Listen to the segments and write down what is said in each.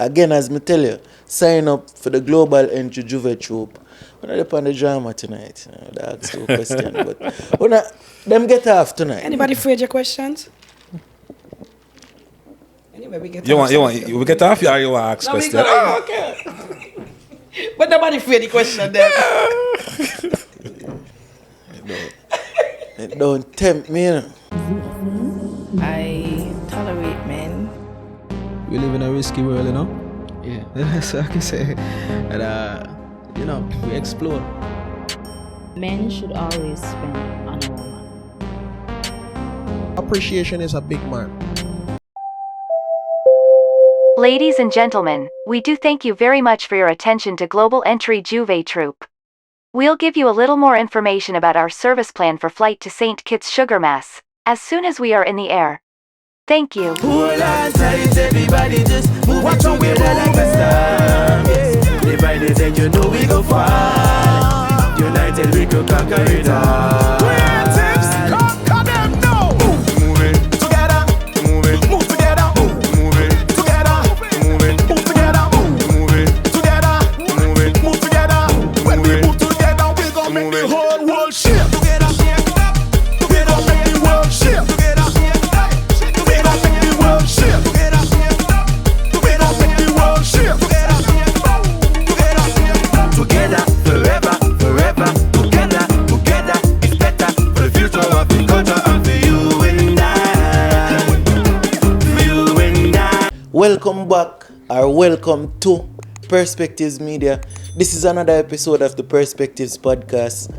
Again, as me tell you, sign up for the global entry Juvet troop. We're not upon the drama tonight. The ask you a question, but we're not, them get off tonight. Anybody afraid your questions? Anyway, we get You off. want we get off or you want to ask No, we question? go. Okay. But nobody afraid the question then. Don't tempt me, you know. I tolerate men. We live in a risky world, you know? Yeah. So I can say that, you know, we explore. Men should always spend on a woman. Appreciation is a big mark. Ladies and gentlemen, we do thank you very much for your attention to Global Entry Juvet Troop. We'll give you a little more information about our service plan for flight to St. Kitts Sugar Mass as soon as we are in the air. Thank you. Everybody just move it together like a star. Yes. Day by day, then you know we go far. United we could conquer it all. Creatives, conquer them now. Move it together. Move it. Move together. Move it together. Move it. Move together. Move it together. Move it. Move together. When we move together, we gon' make the whole world shift. Together. Together, make the world shift. Together. Together, make the world shift. Together. Together, make the world shift. Together, forever, forever. Together, together, it's better for the future of the culture and for you and I. For you and I. Welcome back, or welcome to Perspectives Media. This is another episode of the Perspectives Podcast.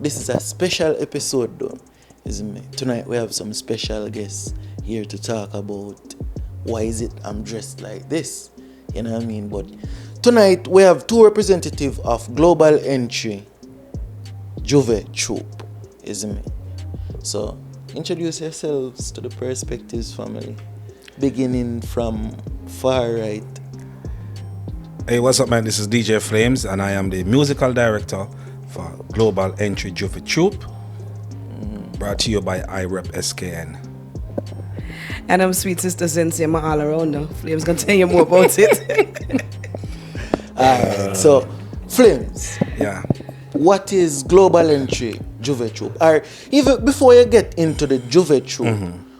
This is a special episode though, isn't it? Tonight we have some special guests here to talk about why is it I'm dressed like this. You know what I mean? But tonight we have two representatives of Global Entry Juvet Troop, isn't it? So introduce yourselves to the Perspectives family, beginning from far right. Hey, what's up, man? This is DJ Flames, and I am the musical director for Global Entry Juvet Troop, brought to you by IREP SKN. And I'm sweet sister Sensia, I'm all around now. Flame's gonna tell you more about it. Alright, so Flames, Yeah. what is Global Entry Juvet Troop? Or even before you get into the Juvet Troop,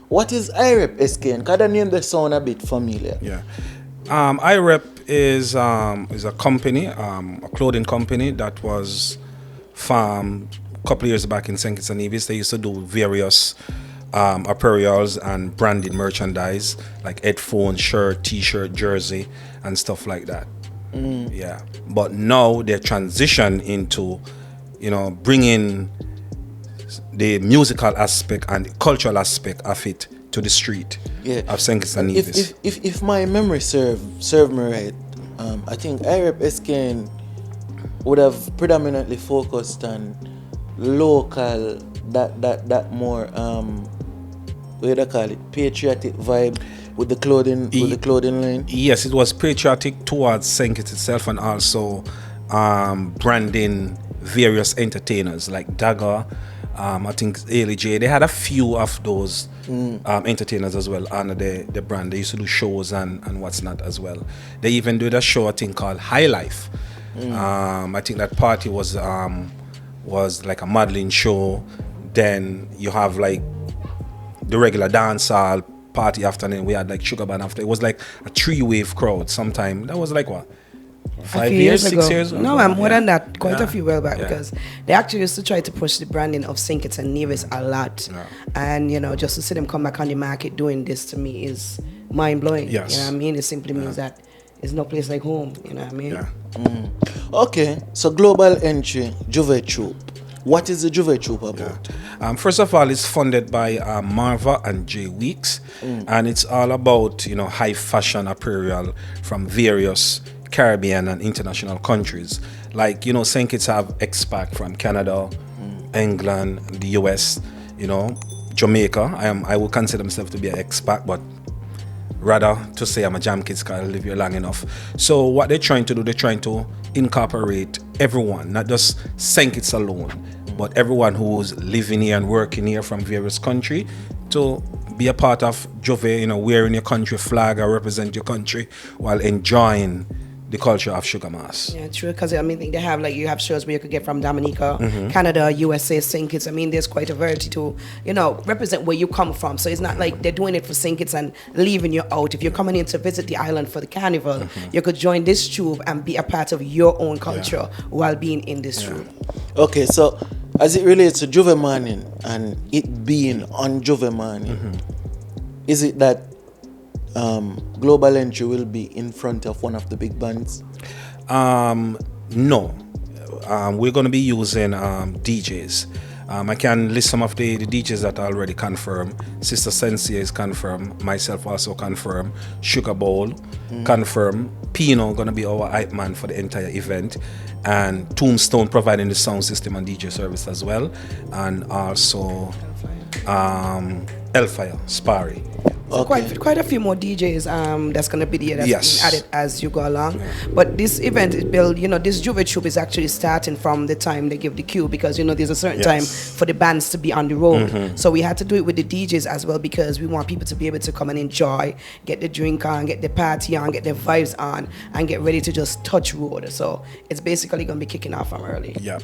what is IREP SKN? Because the name they sound a bit familiar. Yeah. IREP is a company, a clothing company that was formed a couple of years back in St. Kitts and Nevis. They used to do various apparels and branded merchandise like headphone, shirt, t-shirt, jersey, and stuff like that. Yeah. But now they're transitioned into, bringing the musical aspect and the cultural aspect of it to the street of St. Kitts and Nevis. If my memory serve me right, I think IREP SKN would have predominantly focused on local, that more what do you call it, patriotic vibe with the clothing line. Yes, it was patriotic towards St. Kitts itself, and also branding various entertainers like Dagger, I think Deejay. They had a few of those entertainers as well under the brand. They used to do shows and what's not as well. They even did a show, I think, called High Life. I think that party was like a modeling show. Then you have like the regular dancehall party after, and then we had like Sugar Band after. It was like a 3-wave crowd sometime. That was like what? 5 years, 6 years ago? No, I'm more than that. Quite a few well back, Yeah. because they actually used to try to push the branding of St. Kitts and Nevis a lot. Yeah. And, just to see them come back on the market doing this to me is mind blowing. Yes. You know what I mean? It simply means that it's no place like home. You know what I mean? Yeah. Okay, so Global Entry Juvet Troop. What is the Juvet Troop about? First of all, it's funded by Marva and Jay Weeks, and it's all about high fashion apparel from various Caribbean and international countries. Like St. Kitts have expat from Canada, England, the US, Jamaica. I would consider myself to be an expat, but rather to say I'm a jam kid because I live here long enough. So what they're trying to do, they're trying to incorporate everyone, not just St. Kitts alone, but everyone who's living here and working here from various countries to be a part of Juvet, wearing your country flag or represent your country while enjoying the culture of sugar mass. Yeah, true. Because I mean, they have you have shows where you could get from Dominica, Canada, USA, St. Kitts. I mean, there's quite a variety to, represent where you come from. So it's not like they're doing it for St. Kitts and leaving you out. If you're coming in to visit the island for the carnival, you could join this troupe and be a part of your own culture while being in this troupe. Okay, so as it relates to Juvet Morning and it being on Juvet Morning, is it that Global Entry will be in front of one of the big bands? No. We're going to be using DJs. I can list some of the DJs that are already confirmed. Sister Sensia is confirmed. Myself also confirmed. Sugar Bowl confirmed. Pino going to be our hype man for the entire event. And Tombstone providing the sound system and DJ service as well. And also Hellfire, Sparry. So quite a few more DJs that's going to be there that's being added as you go along. But this event is built, this Juvet troupe is actually starting from the time they give the cue, because there's a certain time for the bands to be on the road. So we had to do it with the DJs as well, because we want people to be able to come and enjoy, get the drink on, get the party on, get the vibes on, and get ready to just touch road. So it's basically going to be kicking off from early. Yeah.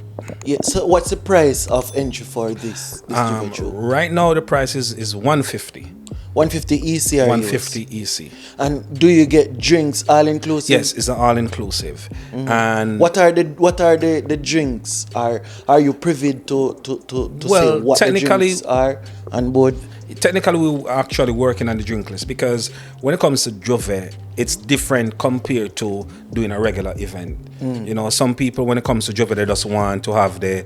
So what's the price of entry for this Juvet troupe? Right now the price is $150. 150 EC or 150 EC. And do you get drinks all inclusive? Yes, it's an all inclusive. And what are the drinks? Are you privy to say what the drinks are on board? Technically, we're actually working on the drink list, because when it comes to Juvet, it's different compared to doing a regular event. Some people, when it comes to Juvet, they just want to have the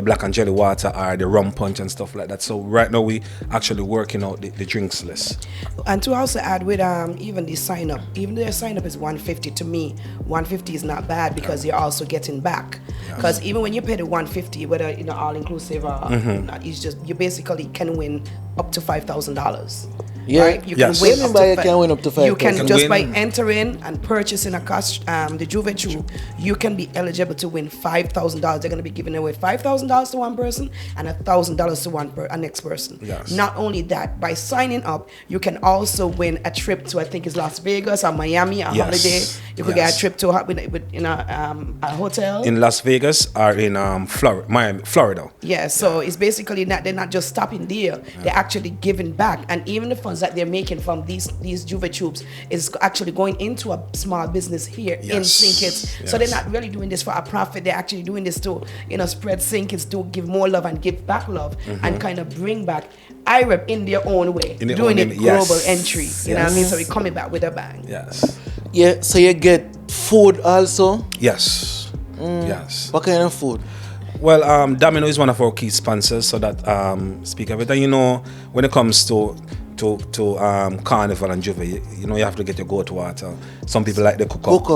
black and jelly water or the rum punch and stuff like that. So right now, we actually working out the drinks list. And to also add with even the sign up, even though the sign up is 150, to me, 150 is not bad, because you're also getting back. Because even when you pay the 150, whether all inclusive or not, it's just you basically can win up to $5,000. Yeah, right? You can win up to $5,000. You can just by entering and purchasing the Juvet troupe, you can be eligible to win $5,000. They're going to be giving away $5,000 to one person and $1,000 to a next person. Yes. Not only that, by signing up, you can also win a trip to, I think it's Las Vegas or Miami, a holiday. You could get a trip to a hotel in Las Vegas or in Miami, Florida. Yeah, so it's basically they're not just stopping there; they're actually giving back, and even the funds that they're making from these Juvet troops is actually going into a small business here in St. Kitts. So they're not really doing this for a profit; they're actually doing this to spread St. Kitts, to give more love and give back love, and kind of bring back IREP in their own way, doing it global entry. You know what I mean? So we're coming back with a bang. Yes. Yeah. So you get food also. Yes. Yes. What kind of food? Well, Domino is one of our key sponsors, so that speak of it. And when it comes to Carnival and Juvet, you have to get your goat water. Some people like the cook up.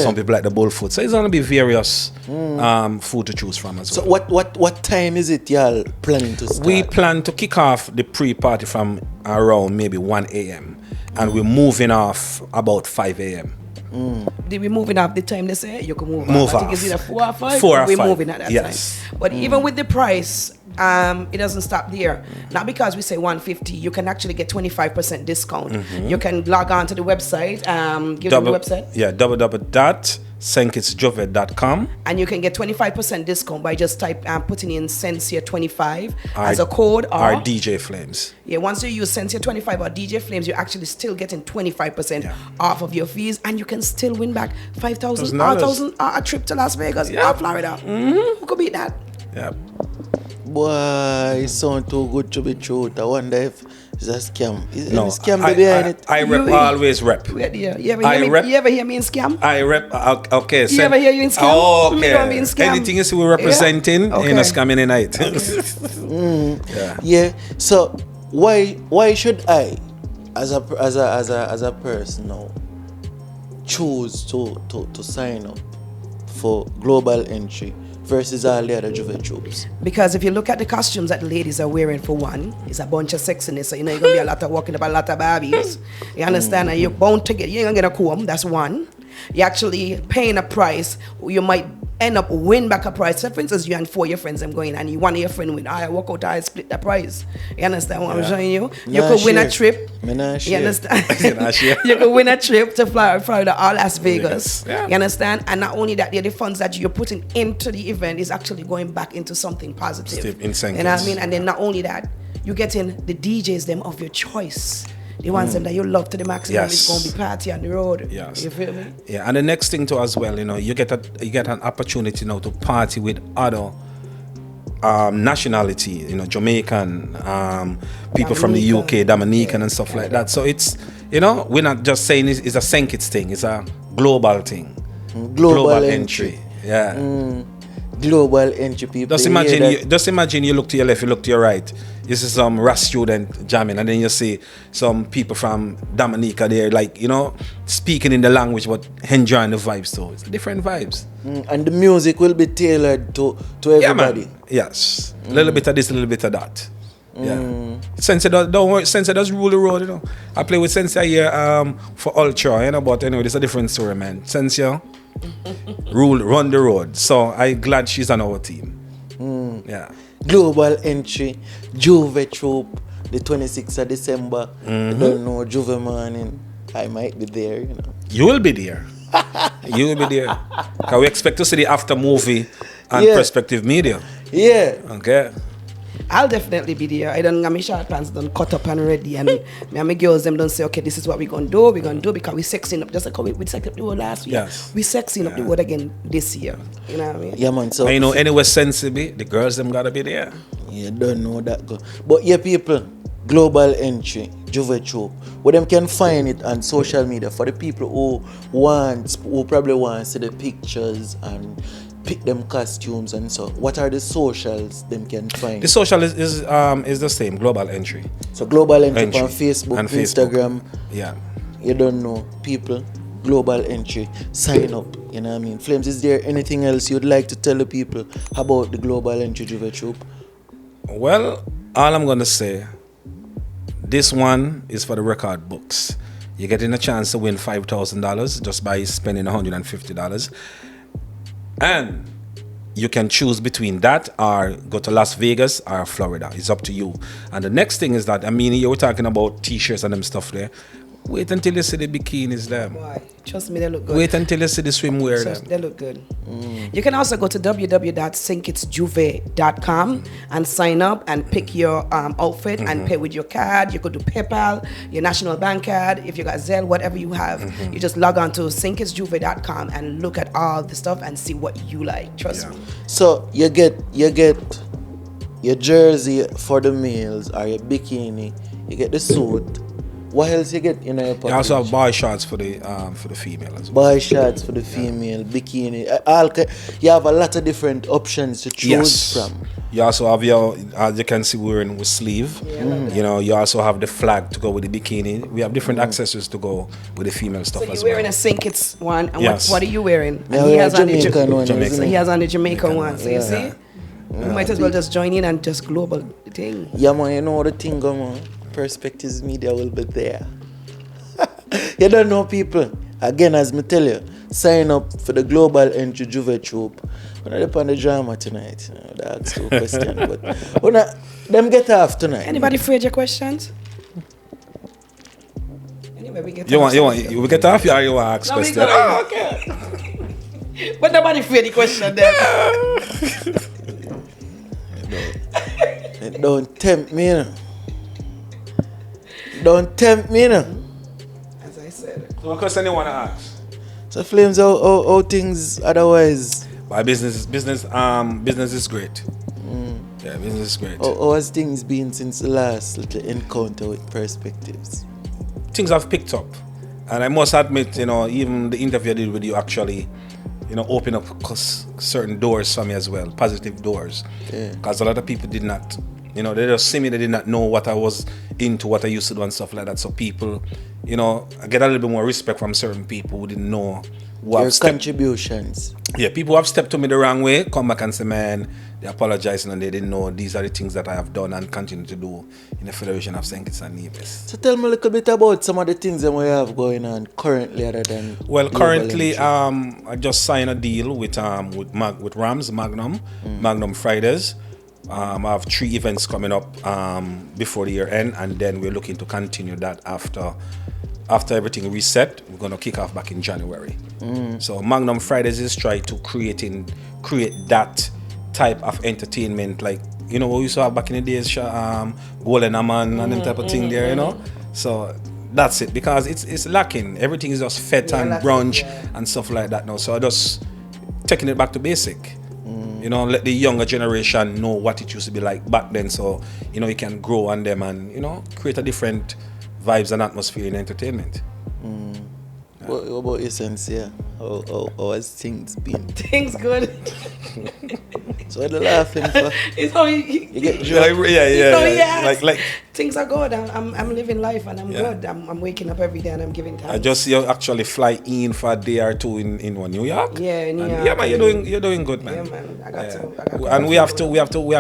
Some people like the bowl food. So it's going to be various food to choose from as well. So what time is it y'all planning to start? We plan to kick off the pre-party from around maybe 1 a.m. and we're moving off about 5 a.m. Did we moving off the time they say you can move off? I think it's either 4 or 5. 4 or 5. We're moving at that time. But even with the price, it doesn't stop there. Not because we say 150, you can actually get 25% discount. You can log on to the website, give them the website. Yeah, www.senkitsjuvet.com. And you can get 25% discount by just putting in Sensia 25 as a code, or DJ Flames. Yeah, once you use Sensia 25 or DJ Flames, you're actually still getting 25% off of your fees, and you can still win back $5,000 a trip to Las Vegas or Florida. Who could beat that? Yeah. Boy, it sounds too good to be true. I wonder if it's a scam. Is No, any scam behind it? I always rep. You ever hear me in scam? I rep. Okay. You ever hear you in scam? Oh, Me okay. don't be in scam. Anything you see we're representing, in a scam any night. Yeah. So why should I, as a person now, choose to sign up for global entry versus all the other Juvet troops? Because if you look at the costumes that the ladies are wearing, for one, it's a bunch of sexiness. So you're going to be a lot of walking up, a lot of Barbies. You understand? And you're bound to get, you ain't going to get a comb. That's one. You're actually paying a price. You might end up win back a prize. So for instance, you and 4 your friends them going, and you one of your friend win. I walk out, I split the prize. You understand what I'm showing you? You could win a trip. You understand? You could win a trip to Florida or Las Vegas. You understand? And not only that, the funds that you're putting into the event is actually going back into something positive. You know what I mean? And then not only that, you getting the DJs them of your choice. The ones them that you love to the maximum is going to be party on the road. Yes. You feel me? Yeah, and the next thing too as well, you get an opportunity now to party with other nationality, Jamaican, people from the UK, Dominican and stuff like that. So it's, we're not just saying it's a St. Kitts thing, it's a global thing. Global entry. Yeah. Global entry people. Just imagine you look to your left, you look to your right. You see some Ras student jamming, and then you see some people from Dominica there, speaking in the language but enjoying the vibes too. It's different vibes. And the music will be tailored to everybody. Yes. A little bit of this, a little bit of that. Yeah. Sensia don't worry, Sensia does rule the road, I play with Sensia here for Ultra, but anyway, it's a different story, man. Sensia run the road. So I'm glad she's on our team. Yeah. Global entry, Juvet troop, the 26th of December. I don't know, Juvet morning. I might be there, You will be there. You will be there. Because we expect to see the after movie and Perspective Media. Yeah. Okay. I'll definitely be there. I don't got my short pants done cut up and ready, and me and my girls them don't say, okay, this is what we're gonna do because we sexing up just like how we sexed up the word last year. Yes. We sexing up the word again this year. You know what I mean? Yeah, man. So anywhere Sensia be, the girls them gotta be there. You don't know that go. But yeah, people, global entry, Juvet troop. Where them can find it on social media for the people who probably want to see the pictures and pick them costumes and so. What are the socials them can find? The social is the same, global entry. So global entry on Facebook, and Instagram. Yeah. You don't know, people. Global entry. Sign up. You know what I mean? Flames, is there anything else you'd like to tell the people about the global entry Juvet troop? Well, all I'm gonna say, this one is for the record books. You're getting a chance to win $5,000 just by spending $150. And you can choose between that or go to Las Vegas or Florida. It's up to you. And the next thing is that, you were talking about t-shirts and them stuff there. Wait until you see the bikinis them. Boy, trust me, they look good. Wait until you see the swimwear them. They look good. You can also go to www.sinkitsjuvet.com and sign up and pick your outfit and pay with your card. You could do PayPal, your national bank card, if you got Zelle, whatever you have. You just log on to sinkitsjuvet.com and look at all the stuff and see what you like. Trust me. So you get your jersey for the males or your bikini. You get the suit. What else you get in your package? You also have boy shorts for the female as Boy well. shorts for the female, bikini. You have a lot of different options to choose from. You also have your, as you can see, we're wearing with sleeve. You also have the flag to go with the bikini. We have different accessories to go with the female stuff so as well. So you're wearing a St. Kitts one, and yes. what are you wearing? And he has on the Jamaican one. So he has on the Jamaican one. So you see, we might as well just join in and just global the thing. Yeah, man, you know what the thing go on. Perspectives Media will be there. You don't know, people. Again, as me tell you, sign up for the global entry Juvet troop. We're not upon the drama tonight. That's two questions, but we're not. Them get off tonight. Anybody afraid your questions? Anyway, we get. We get off, or you want to ask questions? Oh, okay. But nobody afraid the question then. Don't tempt me, Don't tempt me, As I said. So what question you want to ask? So Flames, how things otherwise? My business is great. Yeah, business is great. How has things been since the last little encounter with Perspectives? Things have picked up. And I must admit, even the interview I did with you actually, opened up certain doors for me as well, positive doors. Because a lot of people did not, they just see me, they did not know what I was into, what I used to do and stuff like that. So people, I get a little bit more respect from certain people who didn't know what your contributions. Yeah, people have stepped to me the wrong way, come back and say, man, They apologizing and they didn't know these are the things that I have done and continue to do in the Federation of St. Kitts and Nevis. So tell me a little bit about some of the things that we have going on currently other than... Well, currently, I just signed a deal with Rams, Magnum Fridays. I have 3 events coming up before the year end, and then we're looking to continue that after everything reset. We're going to kick off back in January. So Magnum Fridays is trying to create that type of entertainment, like, you know, what we used to have back in the days, Golden Aman and them type of thing there, you know. So that's it, because it's lacking. Everything is just fete and brunch and stuff like that now. So I just taking it back to basic. You know, let the younger generation know what it used to be like back then, so, you know, you can grow on them and, you know, create a different vibes and atmosphere in entertainment. What about your Sensia? How has things been? Things good. So what are you laughing for? It's how you get drunk? Yeah. Like things are good. I'm living life and I'm good. I'm waking up every day and I'm giving time. You actually fly in for a day or two in New York. Yeah, in New York. Yeah, man, you're doing good, man. Yeah, man. I got to. And we have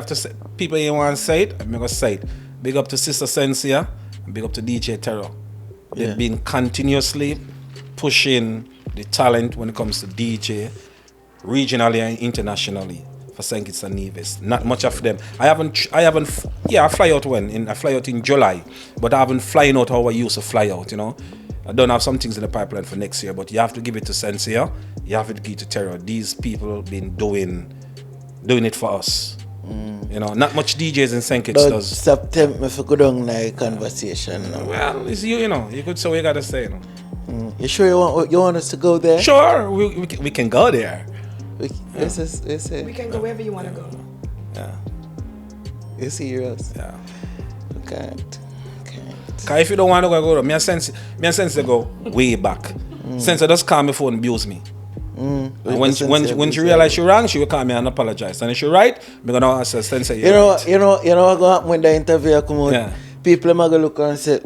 to say, people here want to say it. I'm gonna say it. Big up to Sister Sensia and big up to DJ Terror. They've been continuously pushing the talent when it comes to DJ, regionally and internationally, for St. Kitts and Nevis. Not much of them. I fly out I fly out in July, but I haven't flying out how I used to fly out, you know. I don't have some things in the pipeline for next year, but you have to give it to Sensia, you have to give it to Terror. These people have been doing it for us. You know, not much DJs in St. Kitts does. Stop telling me if I go down like conversation. Well, it's you know. You could say what you gotta say, you know. You sure you want us to go there? Sure, we can go there. We can go wherever you want to go. Yeah. You serious? Yeah. Can't. Cause if you don't want to go there, me and Sense go way back. Sense just call me phone and abuse me. And when she realize she wrong, she will call me and apologize. And if she right, me gonna ask her, Sense. You know what gonna happen when the interview come out? Yeah. People are gonna look and say,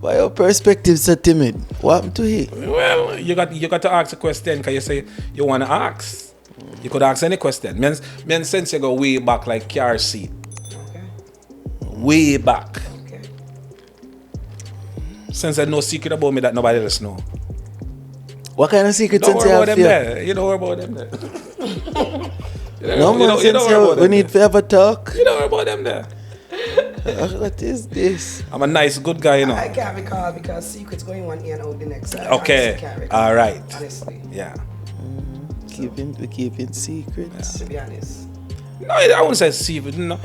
why your perspective so timid? What happened to he? Well, you got to ask a question, because you say you want to ask. You could ask any question. Me and Sense go way back like car seat. Okay. Way back. Okay. Sense no secret about me that nobody else know. What kind of secret Sense you have them there? You don't worry about them there. No man, Sense, we need to have a talk. You don't worry about them there. What is this? I'm a nice, good guy, you know. I can't recall because secrets going one ear and out the next. Okay. All right. Honestly. Yeah. We keeping secrets. To be honest. No, I wouldn't say secret. No,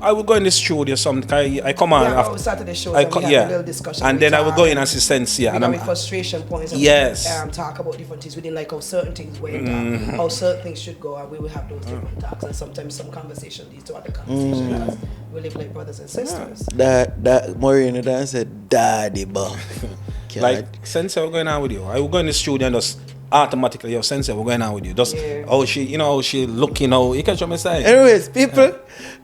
I would go in the studio something. I come on after Saturday shows. We have a little discussion. And then I would go in and see Sensia. And with frustration points. And talk about different things. We didn't like how certain things went, how certain things should go, and we will have those different talks. And sometimes some conversation leads to other conversations. We live like brothers and sisters. That Maureen Dan said, "Daddy, but like Sensia, we're going on with you. I will go in the studio and just automatically, yo, Sensia, we're going on with you. Just how she looking, how you catch what I'm saying. Anyways, people,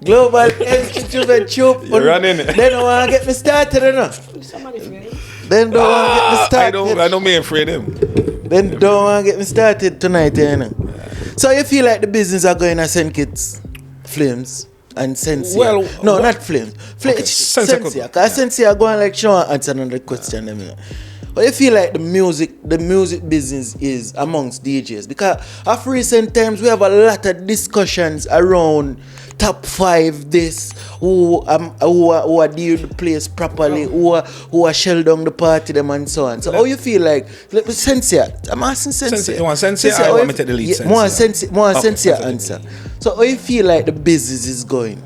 Global Juvet Troop. You're running it. They don't want to get me started enough. Somebody afraid. Then don't want to get me started. I don't mean afraid him. Then don't want to get me started tonight, you know. So you feel like the business are going to St. Kitts Flames and Sensia? Well, no, not Flames. Sensia. Because Sensia going like show and answer another question. But I feel like the music business is amongst DJs, because of recent times we have a lot of discussions around top 5 this, who are deal the place properly, who are shell down the party them and so on. So how you feel like Sensia? I'm asking Sensia. You want Sensia? I want me to take the lead. Sensia. More Sensia answer. So how you feel like the business is going?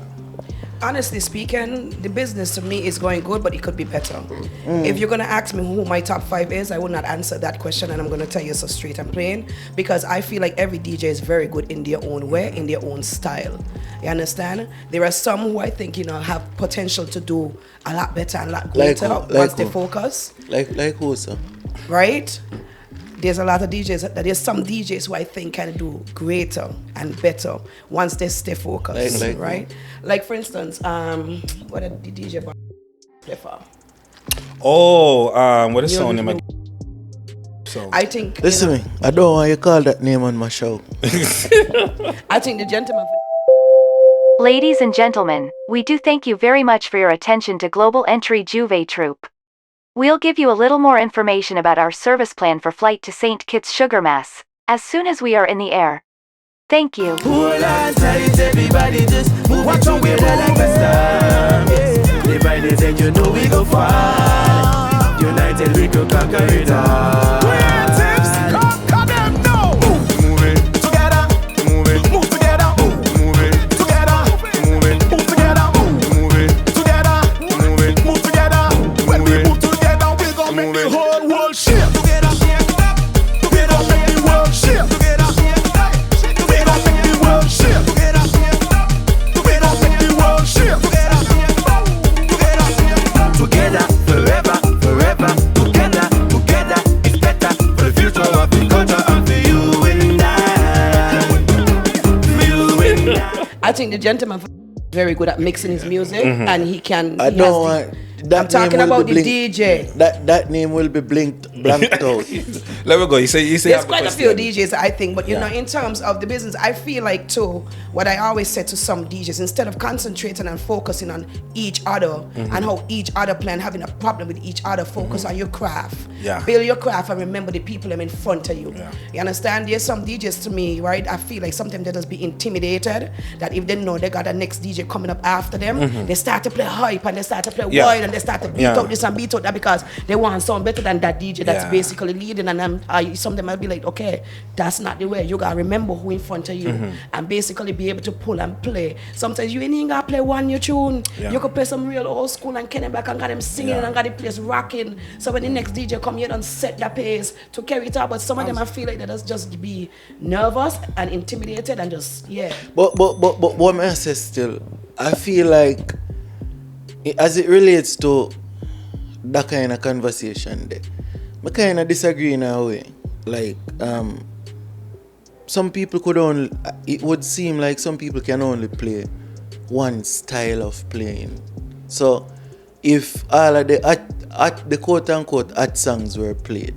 Honestly speaking, the business to me is going good, but it could be better. If you're going to ask me who my top 5 is, I would not answer that question, and I'm going to tell you so straight and plain, because I feel like every DJ is very good in their own way, in their own style. You understand? There are some who I think, have potential to do a lot better and a lot greater once they focus. Like who, sir? Right? There's a lot of DJs, there's some DJs who I think can do greater and better once they stay focused, right? Like for instance, what did the DJ play for? What is sound name? So I think. Listen to me, I don't want you to call that name on my show. I think the gentleman Ladies and gentlemen, we do thank you very much for your attention to Global Entry Juvet Troop. We'll give you a little more information about our service plan for flight to St. Kitts Sugar Mass as soon as we are in the air. Thank you. Hold on tight, everybody just move on with it like a star. Yes. Day by day, you know we go far. United we could conquer it all. Creatives, conquer them now. Move it together, move it together, move it together, move it together, move it together, move together. When we move together, we gon' make the whole world shift together. We gon' make the world shift together. Together, forever, forever, together, together, it's better for the future of the culture and for you and I. I think the gentleman is very good at mixing his music, and he can. I don't want. That I'm talking name will about be the blinked- DJ. That name will be blanked out. Let me go. You say There's quite a few DJs, I think, but you Yeah. know, in terms of the business, I feel like too, what I always said to some DJs, instead of concentrating and focusing on each other and how each other plan having a problem with each other, focus on your craft. Yeah. Build your craft and remember the people them in front of you. Yeah. You understand? There's some DJs to me, right? I feel like sometimes they just be intimidated that if they know they got a next DJ coming up after them, they start to play hype and they start to play Yeah. wild and they start to beat Yeah. out this and beat out that because they want sound better than that DJ that's Yeah. basically leading. And some of them might be like, okay, that's not the way. You gotta remember who in front of you and basically be able to pull and play. Sometimes you ain't even gotta play one new tune. Yeah. You could play some real old school and Kenny back and got them singing Yeah. and got the place rocking. So when the next DJ come, you don't set the pace to carry it out. But some of them I feel like they just be nervous and intimidated and just But what I say still, I feel like as it relates to that kind of conversation there, I kind of disagree in a way. Like, some people could only, it would seem like some people can only play one style of playing. So, if all of the quote unquote hot songs were played,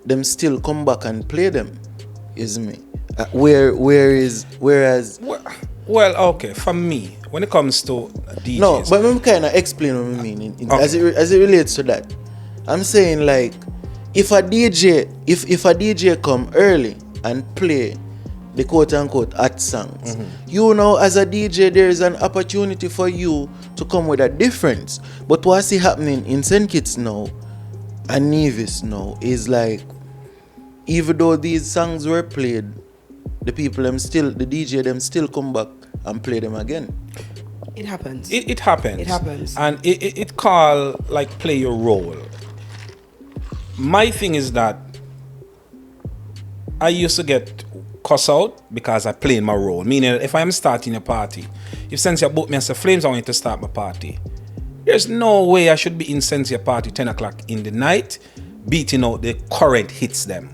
them still come back and play them, is me. Whereas Well, okay. For me, when it comes to DJs, no, but let me kind of explain what I mean Okay. as it relates to that. I'm saying like if a DJ come early and play the quote unquote hot songs, you know, as a DJ there is an opportunity for you to come with a difference. But what's happening in St. Kitts now and Nevis now is like, even though these songs were played, the DJ them still come back and play them again. it happens. it happens. It happens. And it call like play your role. My thing is that I used to get cuss out because I play my role. Meaning if I'm starting a party, if Sensia booked me and say, Flames, I want you to start my party. There's no way I should be in Sensia party 10 o'clock in the night beating out the current hits them.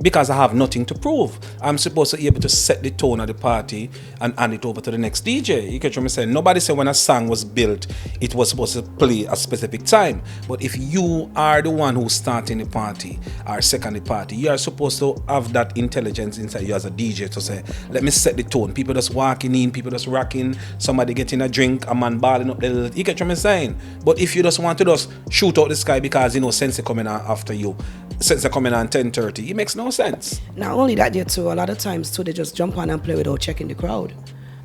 Because I have nothing to prove. I'm supposed to be able to set the tone of the party and hand it over to the next DJ. You get what I'm saying? Nobody said when a song was built, it was supposed to play a specific time. But if you are the one who's starting the party or second the party, you are supposed to have that intelligence inside you as a DJ to say, let me set the tone. People just walking in, people just rocking, somebody getting a drink, a man balling up the... You get what I'm saying? But if you just want to just shoot out the sky because, you know, Sensia coming on after you, Sensia coming on 10:30, it makes no sense. Not only that, there too, a lot of times too, they just jump on and play without checking the crowd.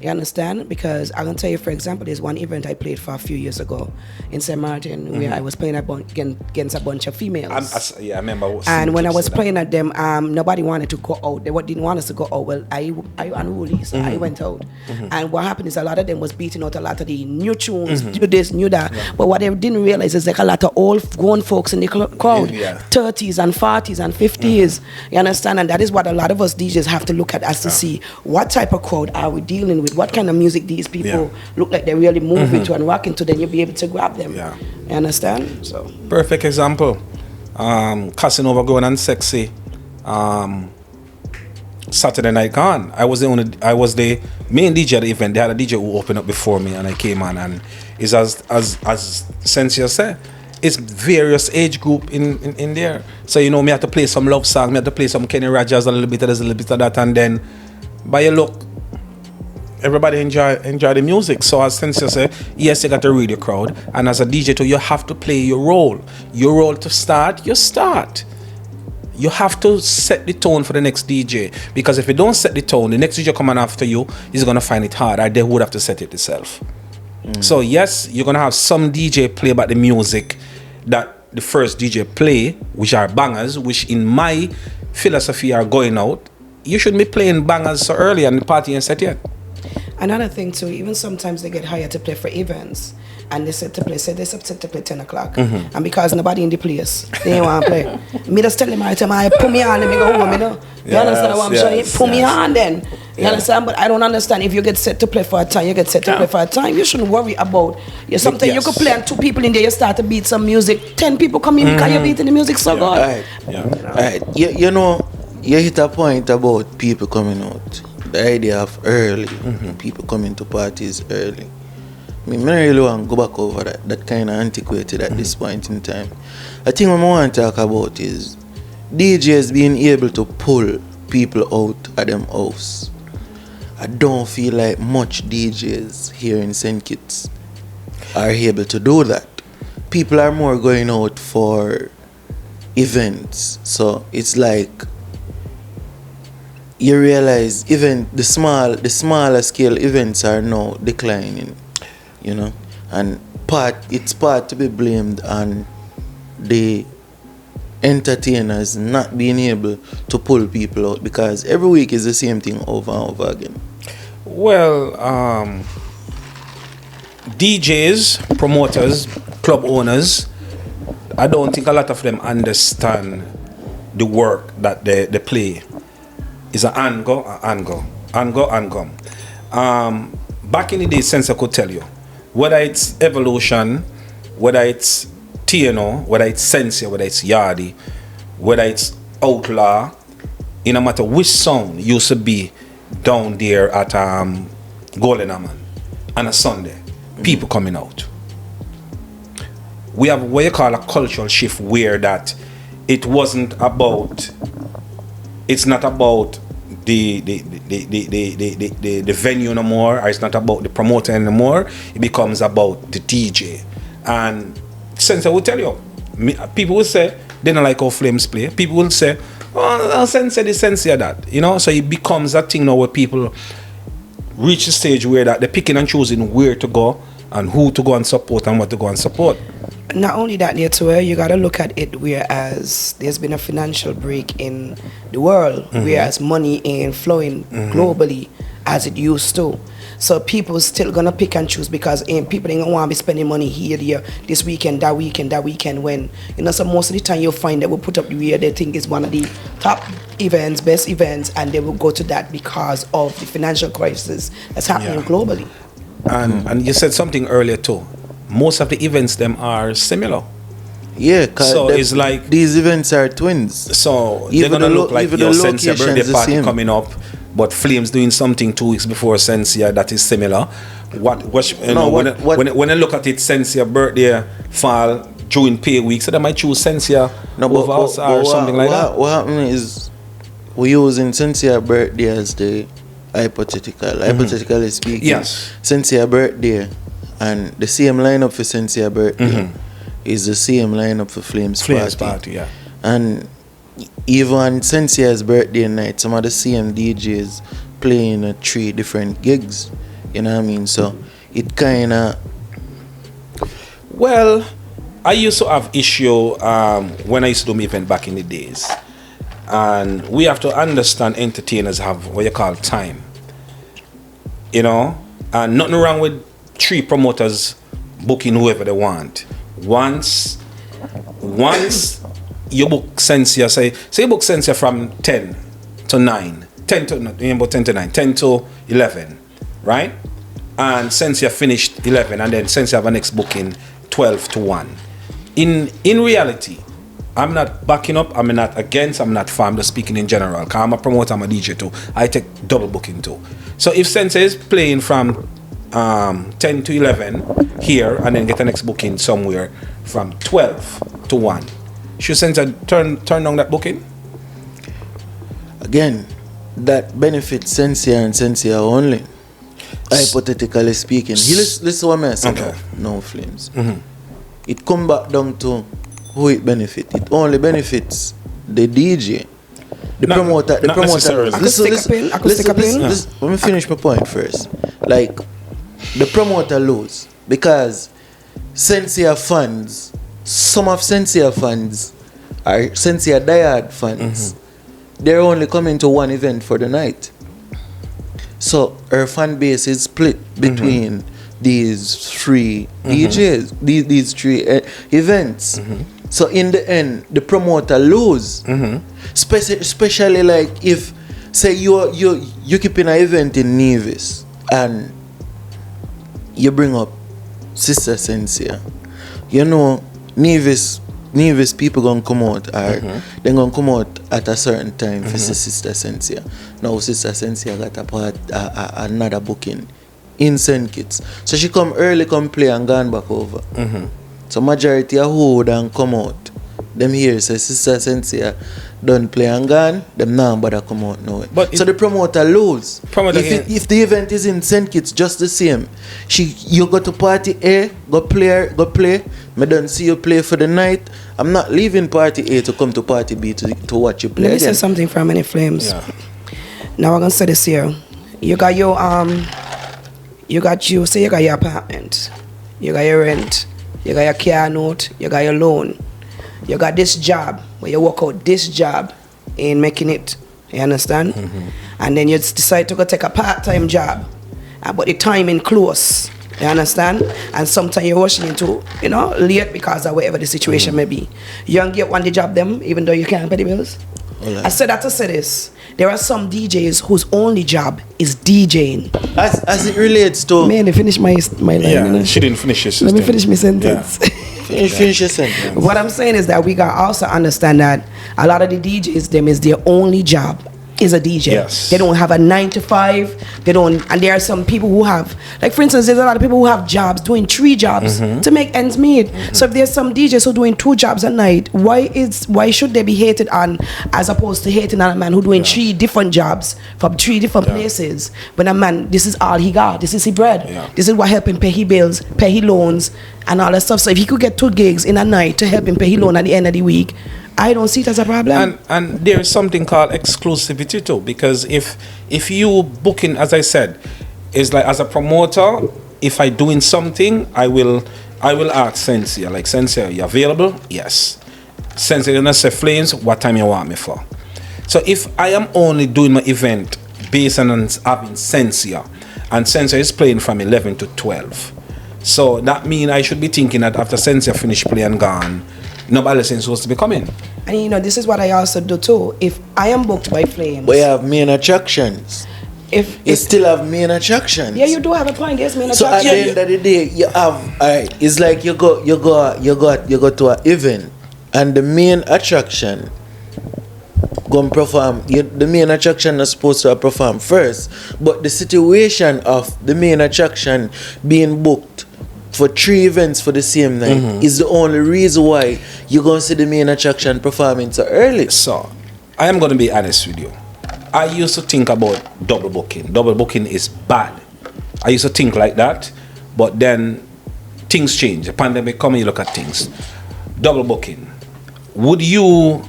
You understand? Because I'm gonna tell you, for example, there's one event I played for a few years ago in St. Martin where I was playing against a bunch of females. I remember. And when I was playing at them, nobody wanted to go out. They didn't want us to go out. Well, I unruly, so I went out. And what happened is a lot of them was beating out a lot of the new tunes, new this, new that. But what they didn't realize is like a lot of old grown folks in the crowd, 30s and 40s and 50s. You understand? And that is what a lot of us DJs have to look at as to see what type of crowd are we dealing with, what kind of music these people look like they're really moving to and rocking to, then you'll be able to grab them. Yeah. You understand? So perfect example. Cussing over Grown and Sexy. Saturday Night Gone. I was the main DJ at the event. They had a DJ who opened up before me and I came on, and it's as Sensia said, it's various age group in there. So you know, me have to play some love song, me have to play some Kenny Rogers, a little bit of this, a little bit of that, and then by your look, everybody enjoy the music. So as Sensia said, yes, you got to read your crowd, and as a DJ too, you have to play your role. Your role to start, you start. You have to set the tone for the next DJ, because if you don't set the tone, the next DJ coming after you is gonna find it hard, or they would have to set it itself. So yes, you're gonna have some DJ play about the music that the first DJ play, which are bangers, which in my philosophy are going out. You shouldn't be playing bangers so early and the party ain't set yet. Another thing too, even sometimes they get hired to play for events, and they set to play, say they set to play 10 o'clock, and because nobody in the place, they ain't want to play. Me just tell them, I put me on, let me go home, you know. You understand what I'm saying? Put me on then. You understand? But I don't understand, if you get set to play for a time, you get set to play for a time. You shouldn't worry about, something you could play and 2 people in there, you start to beat some music, 10 people come in because you're beating the music so good. Right. Right. You know, you hit a point about people coming out. The idea of early, people coming to parties early. I mean, I really want to go back over that kind of antiquated at this point in time. I think what I want to talk about is DJs being able to pull people out of them house. I don't feel like much DJs here in St. Kitts are able to do that. People are more going out for events. So it's like you realize even the smaller scale events are now declining, you know, and it's part to be blamed on the entertainers not being able to pull people out, because every week is the same thing over and over again. Well, DJs, promoters, club owners, I don't think a lot of them understand the work that they play. Is an angle. Back in the day, Sensia could tell you, whether it's Evolution, whether it's TNO, whether it's Sensia, whether it's Yardi, whether it's Outlaw, in no matter which sound used to be down there at Golden Aman on a Sunday, people coming out. We have what you call a cultural shift, where that it's not about the venue no more, or it's not about the promoter anymore. It becomes about the DJ. And Sensia will tell you, people will say they don't like how Flames play. People will say, oh, Sensia this, Sensia that. You know, so it becomes that thing now where people reach a stage where that they're picking and choosing where to go and who to go and support and what to go and support. Not only that, you got to look at it whereas there's been a financial break in the world, whereas money ain't flowing globally as it used to. So people still gonna pick and choose, because people ain't gonna want to be spending money here, this weekend, that weekend, when, you know, so most of the time you'll find that will put up the year they think is one of the top events, best events, and they will go to that because of the financial crisis that's happening globally. And you said something earlier too. Most of the events them are similar. Yeah, cause so it's like these events are twins. So they're gonna look like your Sensia birthday party coming up, but Flames doing something 2 weeks before Sensia that is similar. When I look at it, Sensia birthday fall during pay week, so they might choose Sensia over us or something like that. What happened is we're using Sensia birthday as the hypothetically speaking. Yes. Sensia birthday and the same lineup for Sensia birthday is the same lineup for Flames party. Yeah. And even on Sensia's birthday night, some of the same DJs playing at 3 different gigs. You know what I mean? So it kind of... Well, I used to have issue when I used to do my event back in the days. And we have to understand entertainers have what you call time. You know? And nothing wrong with 3 promoters booking whoever they want. Once you book Sensia, say you book Sensia from 10 to 9, 10 to 9, 10 to 11, right? And Sensia finished 11, and then Sensia have a next booking 12 to 1. In reality, I'm not backing up, I'm not against, I'm not for, I'm just speaking in general. Because I'm a promoter, I'm a DJ too. I take double booking too. So if Sensia is playing from 10 to 11 here and then get the next booking somewhere from 12 to 1, should Sensia turn down that booking? Again, that benefits Sensia and Sensia only. hypothetically speaking, listen what I'm saying. Okay. No Flames. It come back down to who it benefit. It only benefits the DJ. The promoter. Not necessarily. Listen. Let me finish my point first. Like, the promoter lose because Sensia fans, some of Sensia fans are Sensia diehard fans. They're only coming to one event for the night. So her fan base is split between these three DJs, these three events. So in the end, the promoter lose. Especially like if, say you keeping an event in Nevis and you bring up Sister Sensia. You know, Nevis people gonna come out, or they gonna come out at a certain time for Sister Sensia. Now Sister Sensia got another booking in St. Kitts. So she come early, come play and gone back over. So majority of who would come out, them here say Sister Sensia don't play and gone, them now bother come out now. But so the promoter lose. If The event is in St. Kitts, just the same. You go to party A, go play. Me don't see you play for the night. I'm not leaving party A to come to party B to watch you play. Let me say something from Many Flames. Yeah. Now I'm gonna say this here. You got your you got your apartment, you got your rent, you got your car note, you got your loan, you got this job where you work out this job in making it. You understand? And then you decide to go take a part-time job, but the timing close. You understand? And sometimes you're rushing into, late because of whatever the situation may be. You don't get one the job them, even though you can't pay the bills. Right. I said that to say this. There are some DJs whose only job is DJing. As it relates to... Man, they finish my line. Yeah, she didn't finish her Let me finish my sentence. Yeah. Finish your sentence. What I'm saying is that we got also understand that a lot of the DJs, them is their only job is a DJ. Yes. They don't have a 9 to 5. They don't, and there are some people who have, like for instance, there's a lot of people who have jobs, doing 3 jobs to make ends meet. So if there's some DJs who doing 2 jobs a night, why should they be hated on as opposed to hating on a man who doing 3 different jobs from 3 different places? When a man, this is all he got, this is his bread. Yeah. This is what help him pay his bills, pay his loans, and all that stuff. So if he could get 2 gigs in a night to help him pay his loan at the end of the week, I don't see it as a problem. And there is something called exclusivity too, because if you booking, as I said, is like as a promoter, if I doing something, I will ask Sensia, like, Sensia, are you available? Yes. Sensia gonna say, Flames, what time you want me for? So if I am only doing my event based on having Sensia, and Sensia is playing from 11 to 12, so that means I should be thinking that after Sensia finish playing gone, nobody else is supposed to be coming. And this is what I also do too. If I am booked by Flames, But you have main attractions. You still have main attractions. Yeah, you do have a point. Yes, main So at attraction. the end of the day, you have, alright, it's like you go to an event, and the main attraction gonna perform. The main attraction is supposed to perform first, but the situation of the main attraction being booked for 3 events for the same night is the only reason why you're gonna see the main attraction performing so early. So I am going to be honest with you. I used to think about double booking. Double booking is bad. I used to think like that, but then things change. The pandemic come and you look at things. Double booking. Would you,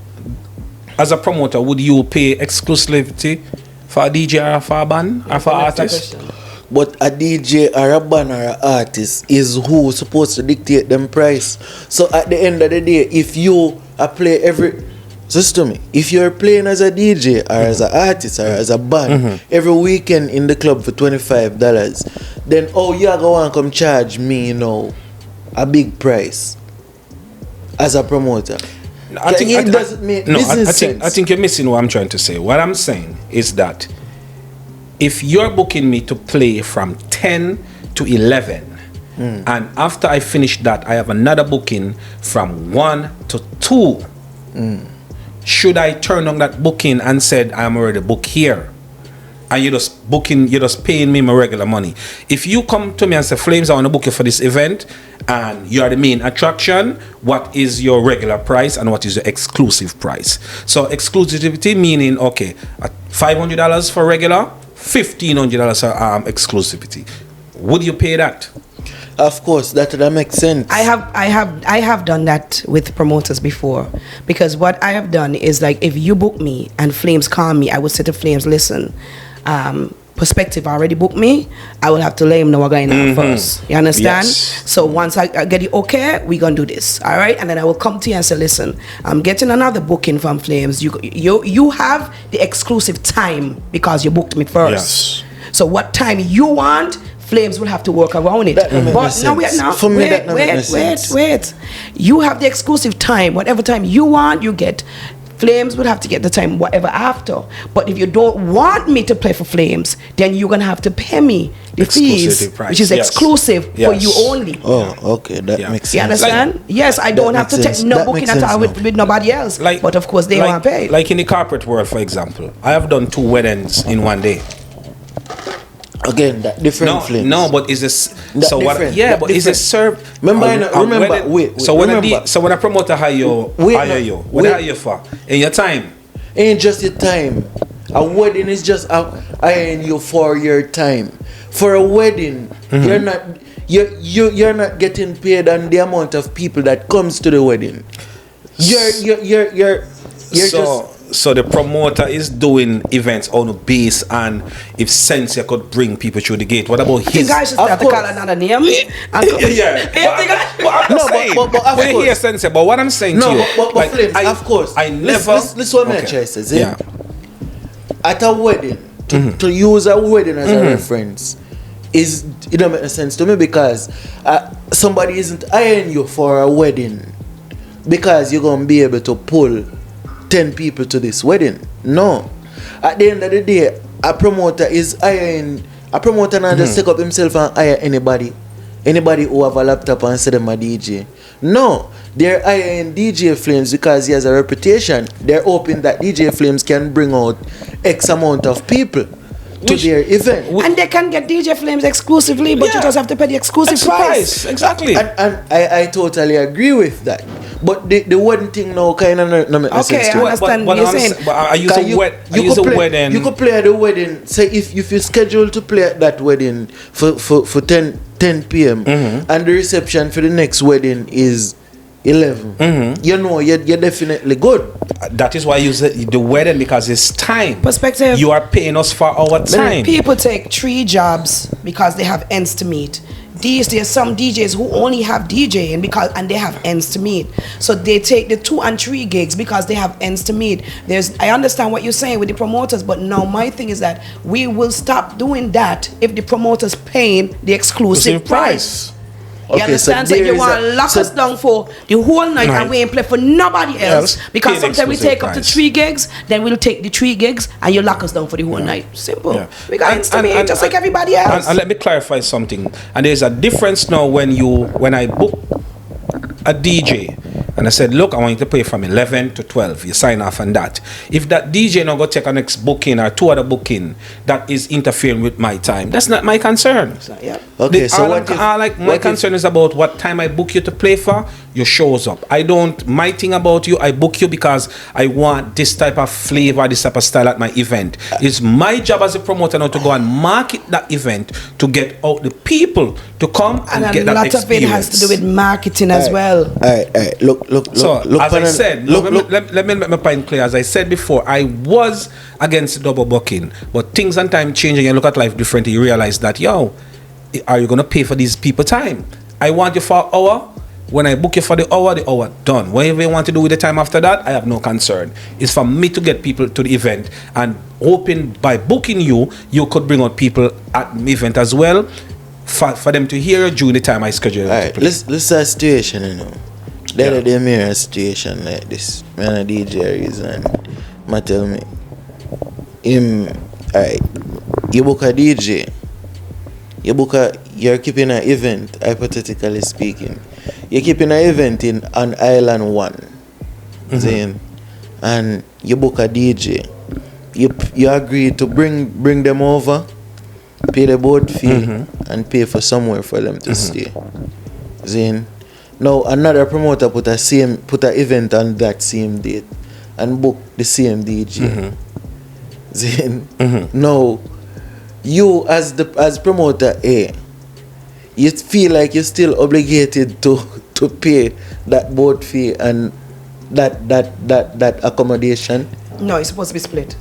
as a promoter, would you pay exclusivity for a DJ or for a band or for an artist? But a DJ or a band or an artist is who supposed to dictate them price. So at the end of the day, if you play if you're playing as a DJ or as an artist or as a band every weekend in the club for $25, then you are going to come charge me, a big price as a promoter. I think it doesn't make business sense. I think you're missing what I'm trying to say. What I'm saying is that if you're booking me to play from 10 to 11, and after I finish that, I have another booking from 1 to 2, should I turn on that booking and said I'm already booked here? And you're just paying me my regular money. If you come to me and say, Flames, I want to book you for this event, and you are the main attraction, what is your regular price and what is your exclusive price? So exclusivity meaning, okay, $500 for regular, $1,500 exclusivity. Would you pay that? Of course, that makes sense. I have done that with promoters before, because what I have done is, like, if you book me and Flames call me, I would say to Flames, listen, Perspective already booked me, I will have to let him know we're going on first. You understand? Yes. So once I get it okay, we're gonna do this. All right, and then I will come to you and say, listen, I'm getting another booking from Flames. You have the exclusive time because you booked me first. Yes. So what time you want, Flames will have to work around it. That don't But make sense. wait. You have the exclusive time. Whatever time you want, you get. Flames would have to get the time whatever after. But if you don't want me to play for Flames, then you're gonna have to pay me the fees, price. which is exclusive for you only. Oh, okay, that makes sense. You understand? Yes, I don't have to take no booking at all with nobody else. But of course they want to pay. Like in the corporate world, for example, I have done 2 weddings in one day. Again, that different Flames. No, but is this so? What? Different. Yeah, That but is it different. served? Remember, wait. So when remember. when a promoter hire you, what they hire you for? In your time. Ain't just your time. A wedding is just hiring you for your time. For a wedding, you're not getting paid on the amount of people that comes to the wedding. You're So the promoter is doing events on a base, and if Sensia could bring people through the gate, what about his? You guys should start to call another name. But I hear Sensia, but what I'm saying to you, but Flames, of course, I never. This one my choice is. At a wedding, to use a wedding as a reference is, it don't make sense to me, because somebody isn't hiring you for a wedding because you're gonna be able to pull 10 people to this wedding. No. At the end of the day, a promoter is hiring. A promoter not just take up himself and hire anybody who have a laptop and say them a DJ. No. They're hiring DJ Flames because he has a reputation. They're hoping that DJ Flames can bring out X amount of people to their event. And they can get DJ Flames exclusively, but you just have to pay the exclusive price. Exactly. And I totally agree with that. But the wedding thing now kind of no make sense. Okay, I understand what you're saying. But I use a wedding. You could play at the wedding. Say if you schedule to play at that wedding for 10 p.m. and the reception for the next wedding is 11. You know, you're definitely good. That is why I use the wedding, because it's time. Perspective. You are paying us for our time. People take 3 jobs because they have ends to meet. There's some DJs who only have DJing and they have ends to meet. So they take the 2 and 3 gigs because they have ends to meet. I understand what you're saying with the promoters, but now my thing is that we will stop doing that if the promoters paying the exclusive price. You understand? So you want to lock us down for the whole night and we ain't play for nobody else, because sometimes we take up to 3 gigs, then we'll take the 3 gigs and you lock us down for the whole night. Simple. Yeah. We got estimate just like everybody else. And let me clarify something. And there's a difference now when I book a DJ and I said, look, I want you to play from 11 to 12. You sign off on that. If that DJ now go check a next booking or 2 other booking that is interfering with my time, that's not my concern. Okay, so my concern is about what time I book you to play for. You shows up. My thing about you, I book you because I want this type of flavor, this type of style at my event. It's my job as a promoter now to go and market that event to get out the people to come and get that experience. And a lot of it has to do with marketing as well. All right. Look. So, as I said, let me make my point clear. As I said before, I was against double booking, but things and time changing. You look at life differently. You realize that, are you gonna pay for these people time? I want you for an hour. When I book you for the hour done. Whatever you want to do with the time after that, I have no concern. It's for me to get people to the event, and hoping by booking you could bring out people at the event as well, for them to hear during the time I schedule. Alright, let's say a situation, The other day, a situation like this. Man, a DJ is, and I tell me, alright, you book a DJ, you're keeping an event, hypothetically speaking. You're keeping an event on Island 1, and you book a DJ. You agree to bring them over, pay the boat fee, and pay for somewhere for them to stay. Now another promoter put an event on that same date and book the same DJ. Now you as promoter A, you feel like you're still obligated to pay that boat fee and that accommodation? No, it's supposed to be split.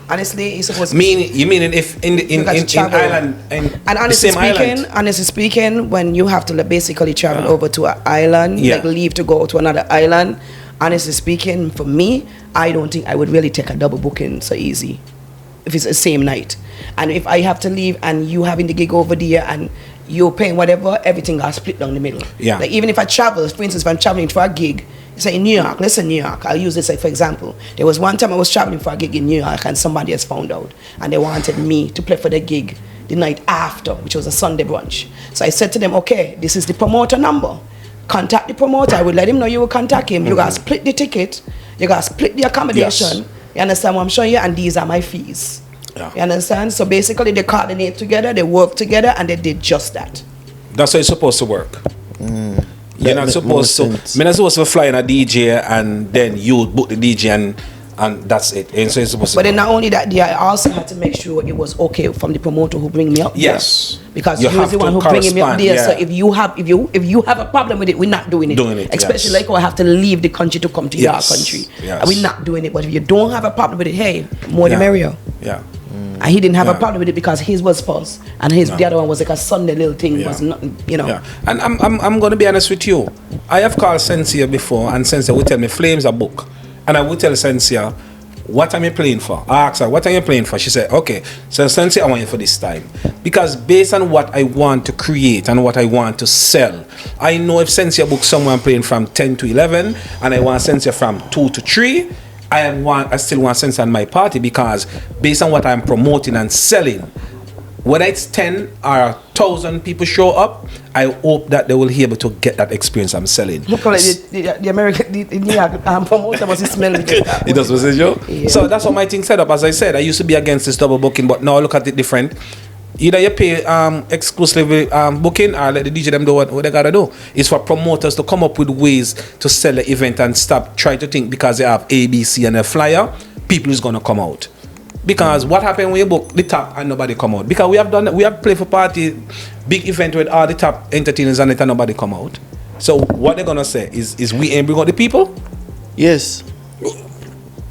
Honestly, it's supposed to You mean if in island and honestly speaking, when you have to basically travel over to an island, like leave to go to another island, honestly speaking, for me, I don't think I would really take a double booking so easy if it's the same night. And if I have to leave and you having the gig over there and you're paying whatever, everything got split down the middle. Yeah. Like even if I travel, for instance, if I'm traveling for a gig, say in New York, let's say New York, I'll use this like for example. There was one time I was traveling for a gig in New York and somebody has found out and they wanted me to play for the gig the night after, which was a Sunday brunch. So I said to them, okay, this is the promoter number. Contact the promoter. I would let him know you will contact him. You guys split the ticket. You guys split the accommodation. Yes. You understand what I'm showing you? And these are my fees. Yeah. You understand? So basically they coordinate together, they work together, and they did just that. That's how it's supposed to work. You're not supposed to fly in a DJ and then you book the DJ and that's it. And so it's supposed but to then not only that, I also had to make sure it was okay from the promoter who bring me up. Yes. There. Because you you're the one who bringing me up there. Yeah. So if you have a problem with it, we're not doing it. Especially like I have to leave the country to come to your country. Yes. And we're not doing it. But if you don't have a problem with it, hey, more the merrier. Yeah. And he didn't have a problem with it because his was first, and the other one was like a Sunday little thing. Was nothing, Yeah. And I'm going to be honest with you. I have called Sensia before, and Sensia would tell me Flames a book, and I would tell Sensia, what am you playing for? I asked her, what are you playing for? She said, okay, so Sensia, I want you for this time, because based on what I want to create and what I want to sell, I know if Sensia books someone playing from 10 to 11, and I want Sensia from 2 to 3. I still want Sense on my party, because based on what I'm promoting and selling, whether it's 10 or 1,000 people show up, I hope that they will be able to get that experience I'm selling. Look like the American, the New York promoter must smell it. It does, was it, Joe? Yeah. So that's what my thing set up. As I said, I used to be against this double booking, but now I look at it different. Either you pay exclusive booking or let the DJ them do what they gotta do. It's for promoters to come up with ways to sell the event and stop trying to think because they have ABC and a flyer, people is gonna come out. Because what happened when you book the top and nobody come out? Because we have played for party, big event with all the top entertainers on it and nobody come out. So what they're gonna say is we ain't bring out the people? Yes.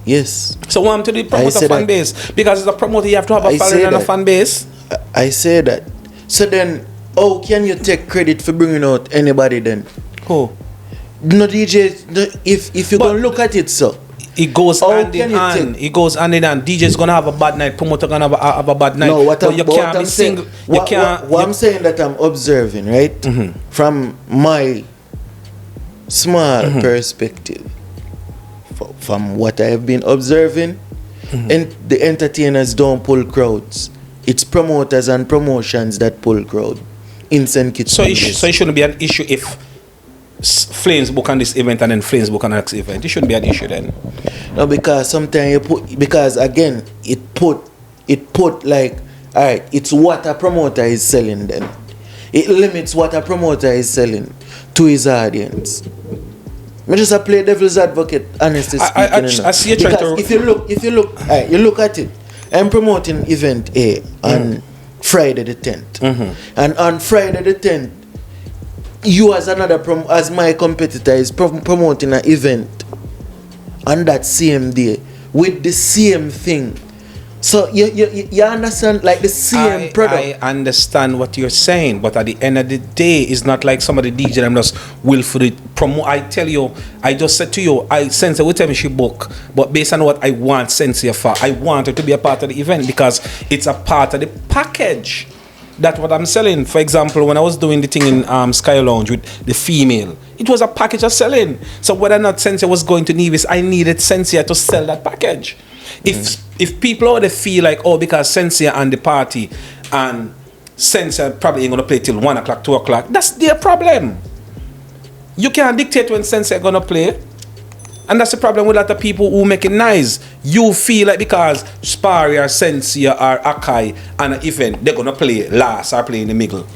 Yes. So what I'm to the promoter fan base? Because as a promoter you have to have a following and a fan base. I say that. So then, how can you take credit for bringing out anybody then? Who? No DJ. No, if you gonna look at it, so it goes hand in hand. It goes hand in hand. DJ's gonna have a bad night. Promoter gonna have a bad night. No, what I'm saying, I'm saying that I'm observing, right? Mm-hmm. From my small perspective, from what I have been observing, and the entertainers don't pull crowds. It's promoters and promotions that pull crowd in St. Kitts. So it shouldn't be an issue if Flames book on this event and then Flames book on the next event. It shouldn't be an issue then. No, because sometimes again it put like, all right, it's what a promoter is selling then. It limits what a promoter is selling to his audience. I just play devil's advocate, honestly speaking. I see you trying to. If you look, right, you look at it. I'm promoting event A on Friday the 10th. And on Friday the 10th, you as as my competitor is promoting an event on that same day with the same thing. So you understand, like the same product. I understand what you're saying, but at the end of the day, it's not like somebody DJ them just willfully promote. I tell you, I just said to you, Sensia will tell me she book, but based on what I want Sensia for, I want her to be a part of the event because it's a part of the package. That's what I'm selling. For example, when I was doing the thing in Sky Lounge with the female, it was a package of selling. So whether or not Sensia was going to Nevis, I needed Sensia to sell that package. If people already feel like, oh, because Sensia and the party and Sensia probably ain't gonna play till 1 o'clock, 2 o'clock, that's their problem. You can't dictate when Sensia gonna play. And that's the problem with a lot of people who make it nice. You feel like because Spari or Sensia or Akai and an event, they're gonna play last or play in the middle.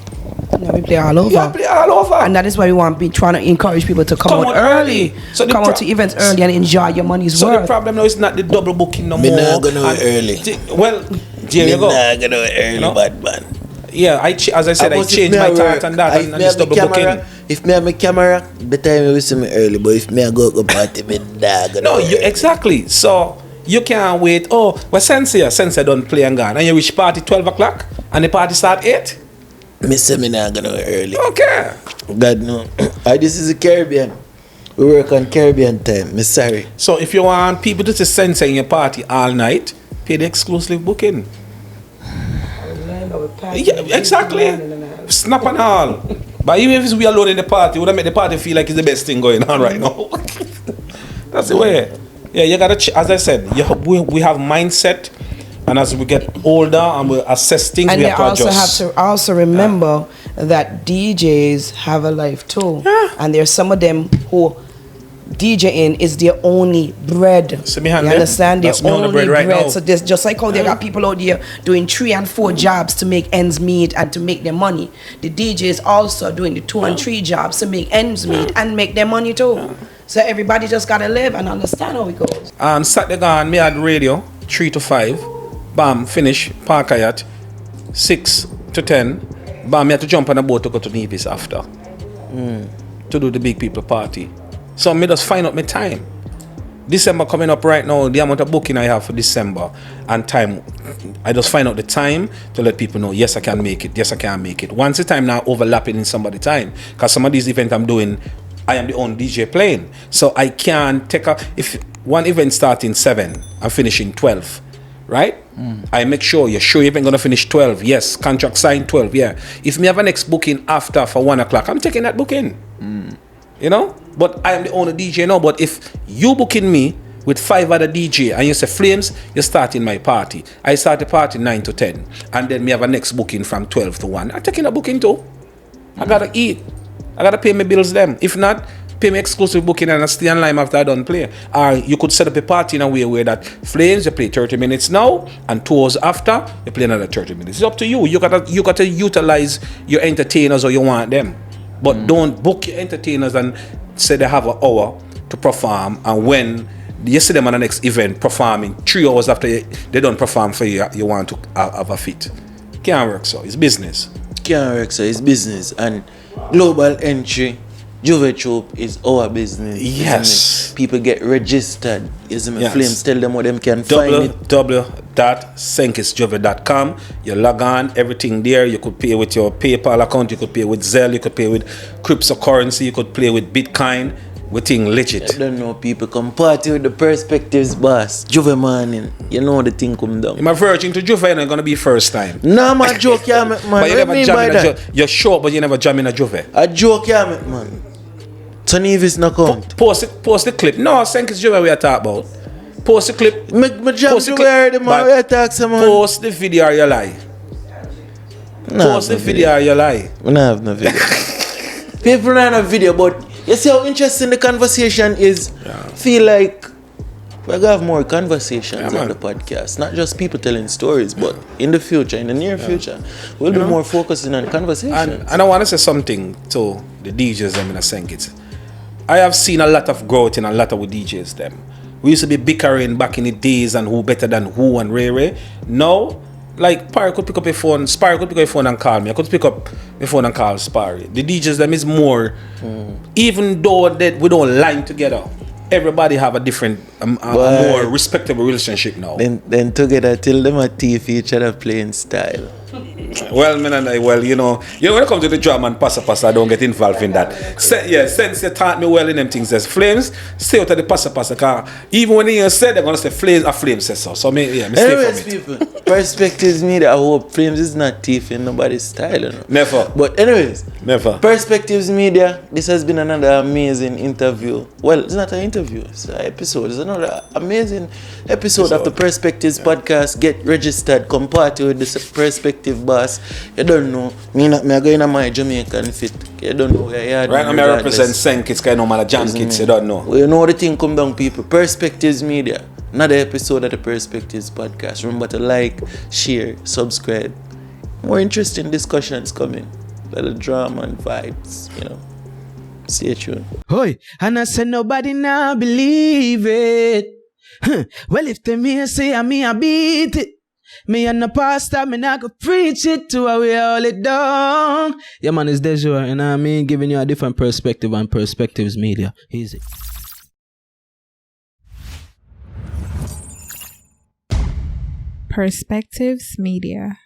Yeah, we play all over. Yeah, play all over. And that is why we want to be trying to encourage people to come out early. So come out to events early and enjoy your money's worth. So the problem now is not the double booking no Me more. not gonna early. Well, there you go. Me not gonna early, You know? bad man. Yeah, as I said, I changed my thought on that and this double booking. If me have my camera, the time you will see me early. But if me I go party, me not gonna No, early. exactly. So you can't wait. Oh, well, Sensia don't play and gone. And you reach party 12 o'clock and the party start 8. Me say me not gonna early. Okay. God no. This is the Caribbean. We work on Caribbean time. Me sorry. So if you want people to see Sensia in your party all night, pay the exclusive booking. Yeah, exactly. Snap and all. But even if we alone in the party, would have make the party feel like it's the best thing going on right now. That's the way. Yeah, you gotta. As I said, we have mindset, and as we get older and we assess things, and we they have to also adjust. have to also remember that DJs have a life too, and there's some of them who DJing is their only bread. See me You hand there? understand? Their That's me on the only bread right now. So there's just like how they got people out there doing 3 and 4 jobs to make ends meet and to make their money. The DJs also doing the 2 and 3 jobs to make ends meet and make their money too. So everybody just gotta live and understand how it goes. Saturday gone, me had radio 3 to 5. Bam, finish. Park at 6 to 10. Bam, me had to jump on a boat to go to Nevis after. To do the big people party. So me just find out my time. December coming up right now, the amount of booking I have for December and time, I just find out the time to let people know, yes, I can make it, yes, I can make it. Once the time now overlapping in somebody's time, because some of these events I'm doing, I am the only DJ playing. So I can take if one event starting 7 and finishing 12, right? I make sure you're sure you're even gonna finish 12. Yes, contract signed 12, yeah. If me have a next booking after for 1 o'clock, I'm taking that booking. You know? But I am the only DJ now. But if you booking me with 5 other DJ and you say, Flames, you're starting my party. I start the party 9 to 10. And then me have a next booking from 12 to 1. I'm taking a booking too. I gotta eat. I gotta pay my bills them. If not, pay me exclusive booking and I stay online after I done play. Or you could set up a party in a way where that Flames, you play 30 minutes now, and 2 hours after, you play another 30 minutes. It's up to you. You gotta utilize your entertainers or you want them. But don't book your entertainers and say they have an hour to perform, and when you see them on the next event performing 3 hours after they don't perform for you, you want to have a fit. Can't work so. It's business. Can't work so. It's business. And global entry, Juvet Troop is our business. Yes. People get registered. Isn't it? Yes. Flames, tell them where them can find it. www.senkisjuvet.com. You log on, everything there. You could pay with your PayPal account, you could pay with Zelle, you could pay with cryptocurrency, you could play with Bitcoin. We think legit. I don't know, people come party with the Perspectives boss. Juve morning. You know the thing come down. I'm a virgin to Juvet and it's gonna be first time. Nah, man, joke, yeah, man. But you What never mean jam by in that? you're short, but you never jam in a Juvet. A joke, yeah, man. So Nevis no count. Post the clip. No, Senkis Juvet we are talking about. Post the clip. Me jam Post the Juve clip, already, man. but We are talking, man. Post the video or you lie. Nah, Post no the video or you lie. We don't have no video. People don't have video, but you see how interesting the conversation is. Feel like we're gonna have more conversations on the podcast. Not just people telling stories, but in the future, in the near future, we'll be more focusing on conversations. And I want to say something to the DJs them in a Senkits. I have seen a lot of growth in a lot of the DJs them. We used to be bickering back in the days and who better than who and Ray. Now, like Parry could pick up a phone, Sparry could pick up a phone and call me. I could pick up my phone and call Sparry. The DJs them is more, even though that we don't line together, everybody have a different, a more respectable relationship now. Then together till them a teeth each other playing style. Well, man, and you know, when it comes to the drama and passa, I don't get involved in that. Since you taught me well in them things, there's Flames, stay out of the passa, because even when you say they're gonna say Flames, a Flame says so. So me stay Anyways, from it. people, Perspectives Media, I hope Flames is not thief in nobody's style, you know. Never. But anyways, Never. Perspectives Media, this has been another amazing interview. Well, it's not an interview, it's an episode. It's another amazing episode of the Perspectives podcast. Get registered, come party with the Perspective boss. You don't know, me going to my Jamaican fit. You don't know where you are. Right now, I represent Senkits, kind of man, Jam Kids, you don't know. Well, you know the thing come down, people. Perspectives Media, another episode of the Perspectives podcast. Remember to like, share, subscribe. More interesting discussions coming. Little drama and vibes, you know. Stay tuned. Hoy, and I said nobody now believe it. Well, if them here say I beat it, me and the pastor, me not go preach it to how we hold it down. Yeah, man, it's Deejay, and I mean giving you a different perspective on Perspectives Media. Easy. Perspectives Media.